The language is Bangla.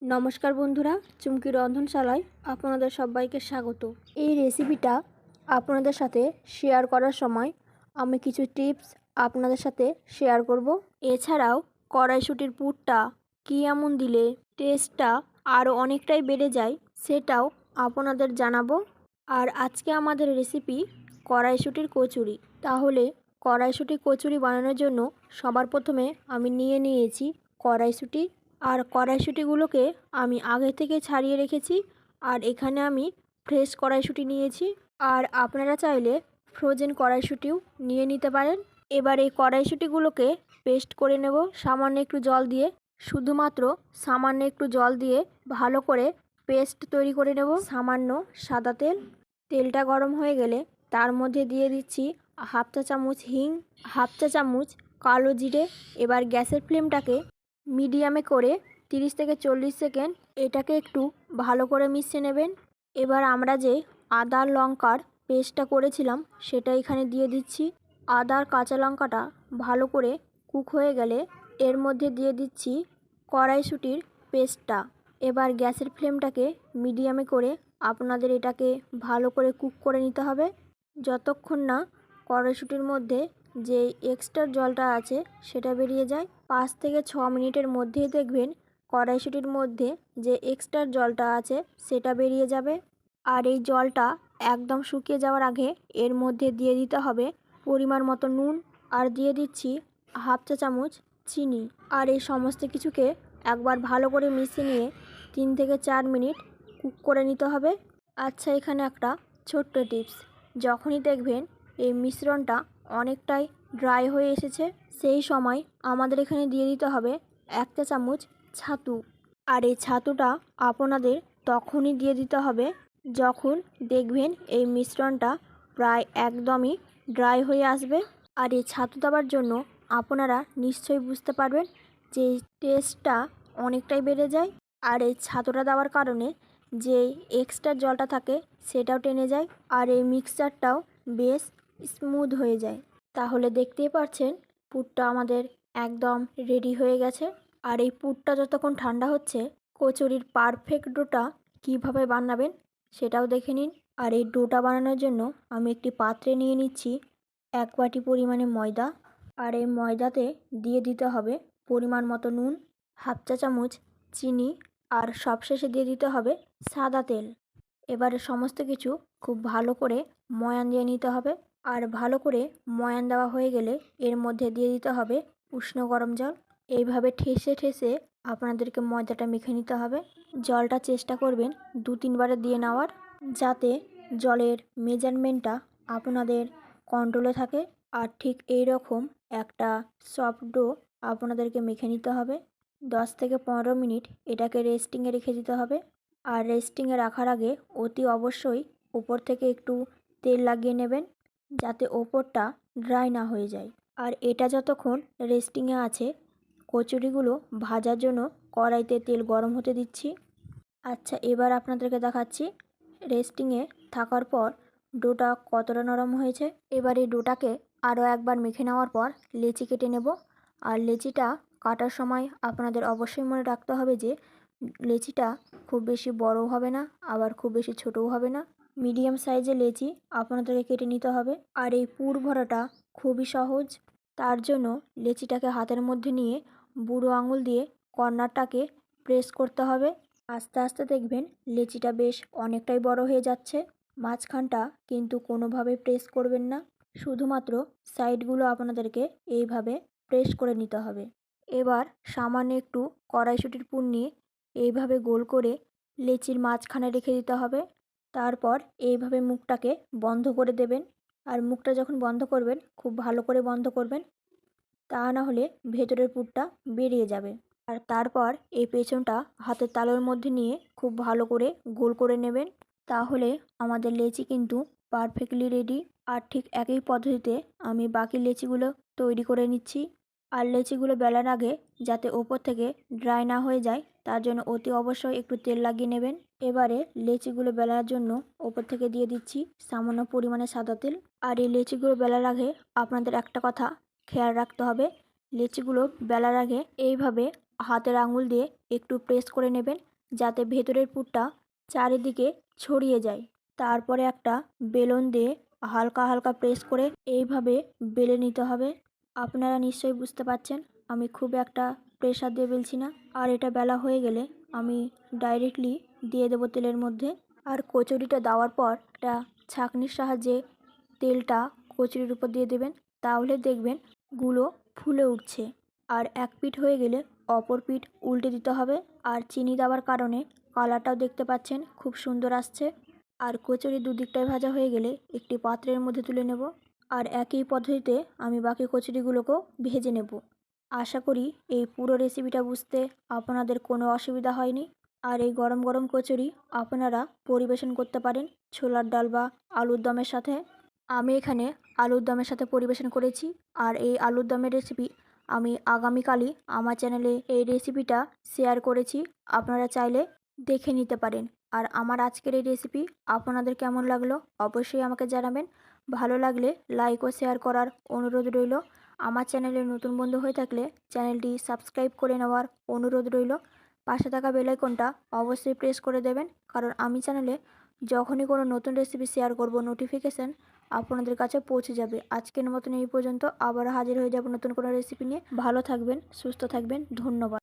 নমস্কার বন্ধুরা, চুমকি রন্ধনশালায় আপনাদের সবাইকে স্বাগত। এই রেসিপিটা আপনাদের সাথে শেয়ার করার সময় আমি কিছু টিপস আপনাদের সাথে শেয়ার করব। এছাড়াও কড়াইশুঁটির পুরটা কী এমন দিলে টেস্টটা আরও অনেকটাই বেড়ে যায় সেটাও আপনাদের জানাবো। আর আজকে আমাদের রেসিপি কড়াইশুঁটির কচুরি। তাহলে কড়াইশুঁটি কচুরি বানানোর জন্য সবার প্রথমে আমি নিয়েছি কড়াইশুঁটি। আর কড়াইশুঁটিগুলোকে আমি আগে থেকে ছাড়িয়ে রেখেছি। আর এখানে আমি ফ্রেশ কড়াইশুঁটি নিয়েছি। আর আপনারা চাইলে ফ্রোজেন কড়াইশুঁটিও নিয়ে নিতে পারেন। এবার এই কড়াইশুঁটিগুলোকে পেস্ট করে নেব সামান্য একটু জল দিয়ে। শুধুমাত্র সামান্য একটু জল দিয়ে ভালো করে পেস্ট তৈরি করে নেব। সামান্য সাদা তেলটা গরম হয়ে গেলে তার মধ্যে দিয়ে দিচ্ছি হাফ চা চামচ হিং, হাফ চা চামচ কালো জিরে। এবার গ্যাসের ফ্লেমটাকে মিডিয়ামে করে 30 থেকে 40 সেকেন্ড এটাকে একটু ভালো করে মিশিয়ে নেবেন। এবার আমরা যে আদা লঙ্কার পেস্টটা করেছিলাম সেটা এখানে দিয়ে দিচ্ছি। আদার কাঁচা লঙ্কাটা ভালো করে কুক হয়ে গেলে এর মধ্যে দিয়ে দিচ্ছি কড়াইশুঁটির পেস্টটা। এবার গ্যাসের ফ্লেমটাকে মিডিয়ামে করে আপনাদের এটাকে ভালো করে কুক করে নিতে হবে যতক্ষণ না কড়াইশুঁটির মধ্যে যে এক্সট্রা জলটা আছে সেটা বেরিয়ে যায়। 5 থেকে 6 মিনিটের মধ্যেই দেখবেন কড়াইশুঁটির মধ্যে যে এক্সট্রা জলটা আছে সেটা বেরিয়ে যাবে। আর এই জলটা একদম শুকিয়ে যাওয়ার আগে এর মধ্যে দিয়ে দিতে হবে পরিমাণ মতো নুন। আর দিয়ে দিচ্ছি হাফ চা চামচ চিনি। আর এই সমস্ত কিছুকে একবার ভালো করে মিশিয়ে নিয়ে 3 থেকে 4 মিনিট কুক করে নিতে হবে। আচ্ছা, এখানে একটা ছোট্ট টিপস। যখনই দেখবেন এই মিশ্রণটা অনেকটাই ড্রাই হয়ে এসেছে সেই সময় আমাদের এখানে দিয়ে দিতে হবে 1 চা চামচ ছাতু। আর এই ছাতুটা আপনাদের তখনই দিয়ে দিতে হবে যখন দেখবেন এই মিশ্রণটা প্রায় একদমই ড্রাই হয়ে আসবে। আর এই ছাতু দেওয়ার জন্য আপনারা নিশ্চয়ই বুঝতে পারবেন যে টেস্টটা অনেকটাই বেড়ে যায়। আর এই ছাতুটা দেওয়ার কারণে যে এক্সট্রা জলটা থাকে সেটাও টেনে যায় আর এই মিক্সচারটাও বেশ স্মুথ হয়ে যায়। তাহলে দেখতেই পাচ্ছেন পুরটা আমাদের একদম রেডি হয়ে গেছে। আর এই পুরটা যতক্ষণ ঠান্ডা হচ্ছে কচুরির পারফেক্ট ডোটা কীভাবে বানাবেন সেটাও দেখে নিন। আর এই ডোটা বানানোর জন্য আমি একটি পাত্রে নিয়ে নিচ্ছি 1 বাটি পরিমাণে ময়দা। আর এই ময়দাতে দিয়ে দিতে হবে পরিমাণ মতো নুন, হাফ চা চামচ চিনি আর সবশেষে দিয়ে দিতে হবে সাদা তেল। এবারে সমস্ত কিছু খুব ভালো করে ময়ান দিয়ে নিতে হবে। আর ভালো করে ময়ান দেওয়া হয়ে গেলে এর মধ্যে দিয়ে দিতে হবে উষ্ণ গরম জল। এইভাবে ঠেসে ঠেসে আপনাদেরকে ময়দাটা মেখে নিতে হবে। জলটা চেষ্টা করবেন 2-3 বারে দিয়ে নেওয়ার, যাতে জলের মেজারমেন্টটা আপনাদের কন্ট্রোলে থাকে। আর ঠিক এই রকম একটা সফট ডো আপনাদেরকে মেখে নিতে হবে। 10 থেকে 15 মিনিট এটাকে রেস্টিংয়ে রেখে দিতে হবে। আর রেস্টিংয়ে রাখার আগে অতি অবশ্যই ওপর থেকে একটু তেল লাগিয়ে নেবেন যাতে ওপরটা ড্রাই না হয়ে যায়। আর এটা যতক্ষণ রেস্টিংয়ে আছে কচুরিগুলো ভাজার জন্য কড়াইতে তেল গরম হতে দিচ্ছি। আচ্ছা, এবার আপনাদেরকে দেখাচ্ছি রেস্টিংয়ে থাকার পর ডোটা কতটা নরম হয়েছে। এবার এই ডোটাকে আরও একবার মেখে নেওয়ার পর লেচি কেটে নেব। আর লেচিটা কাটার সময় আপনাদের অবশ্যই মনে রাখতে হবে যে লেচিটা খুব বেশি বড়ও হবে না আবার খুব বেশি ছোটও হবে না, মিডিয়াম সাইজের লেচি আপনাদেরকে কেটে নিতে হবে। আর এই পুর ভরাটা খুবই সহজ। তার জন্য লেচিটাকে হাতের মধ্যে নিয়ে বুড়ো আঙুল দিয়ে কর্নারটাকে প্রেস করতে হবে। আস্তে আস্তে দেখবেন লেচিটা বেশ অনেকটাই বড় হয়ে যাচ্ছে। মাঝখানটা কিন্তু কোনোভাবে প্রেস করবেন না, শুধুমাত্র সাইডগুলো আপনাদেরকে এইভাবে প্রেস করে নিতে হবে। এবার সামান্য একটু কড়াইশুঁটির পুর নিয়ে এইভাবে গোল করে লেচির মাঝখানে রেখে দিতে হবে। তারপর এইভাবে মুখটাকে বন্ধ করে দেবেন। আর মুখটা যখন বন্ধ করবেন খুব ভালো করে বন্ধ করবেন, তা না হলে ভেতরের পুরটা বেরিয়ে যাবে। আর তারপর এই পেছনটা হাতের তালুর মধ্যে নিয়ে খুব ভালো করে গোল করে নেবেন। তাহলে আমাদের লেচি কিন্তু পারফেক্টলি রেডি। আর ঠিক একই পদ্ধতিতে আমি বাকি লেচিগুলো তৈরি করে নিচ্ছি। আর লেচিগুলো বেলার আগে যাতে ওপর থেকে ড্রাই না হয়ে যায় তার জন্য অতি অবশ্যই একটু তেল লাগিয়ে নেবেন। এবারে লেচিগুলো বেলার জন্য ওপর থেকে দিয়ে দিচ্ছি সামান্য পরিমাণে সাদা তেল। আর এই লেচিগুলো বেলার আগে আপনাদের একটা কথা খেয়াল রাখতে হবে, লেচিগুলো বেলার আগে এইভাবে হাতের আঙুল দিয়ে একটু প্রেস করে নেবেন যাতে ভেতরের পুরটা চারিদিকে ছড়িয়ে যায়। তারপরে একটা বেলুন দিয়ে হালকা হালকা প্রেস করে এইভাবে বেলে নিতে হবে। আপনারা নিশ্চয়ই বুঝতে পারছেন আমি খুব একটা প্রেসার দিয়ে বেলছি না। আর এটা বেলা হয়ে গেলে আমি ডাইরেক্টলি দিয়ে দেবো তেলের মধ্যে। আর কচুরিটা দেওয়ার পর একটা ছাঁকনির সাহায্যে তেলটা কচুরির উপর দিয়ে দেবেন, তাহলে দেখবেন গুলো ফুলে উঠছে। আর এক পিঠ হয়ে গেলে অপর পিঠ উল্টে দিতে হবে। আর চিনি দেওয়ার কারণে কালারটাও দেখতে পাচ্ছেন খুব সুন্দর আসছে। আর কচুরি দুদিকটাই ভাজা হয়ে গেলে একটি পাত্রের মধ্যে তুলে নেব। আর একই পদ্ধতিতে আমি বাকি কচুরিগুলোকেও ভেজে নেব। আশা করি এই পুরো রেসিপিটা বুঝতে আপনাদের কোনো অসুবিধা হয়নি। আর এই গরম গরম কচুরি আপনারা পরিবেশন করতে পারেন ছোলার ডাল বা আলুর দমের সাথে। আমি এখানে আলুর দমের সাথে পরিবেশন করেছি। আর এই আলুর দমের রেসিপি আমি আগামীকালই আমার চ্যানেলে এই রেসিপিটা শেয়ার করেছি, আপনারা চাইলে দেখে নিতে পারেন। আর আমার আজকের এই রেসিপি আপনাদের কেমন লাগলো অবশ্যই আমাকে জানাবেন। ভালো লাগলে লাইক ও শেয়ার করার অনুরোধ রইল। আমার চ্যানেলে নতুন বন্ধু হয়ে থাকলে চ্যানেলটি সাবস্ক্রাইব করে নেওয়ার অনুরোধ রইল। পাশে থাকা বেল আইকনটা অবশ্যই প্রেস করে দেবেন, কারণ আমি চ্যানেলে যখনই কোনো নতুন রেসিপি শেয়ার করব নোটিফিকেশান আপনাদের কাছে পৌঁছে যাবে। আজকের মতন এই পর্যন্ত, আবার হাজির হয়ে যাব নতুন কোনো রেসিপি নিয়ে। ভালো থাকবেন, সুস্থ থাকবেন, ধন্যবাদ।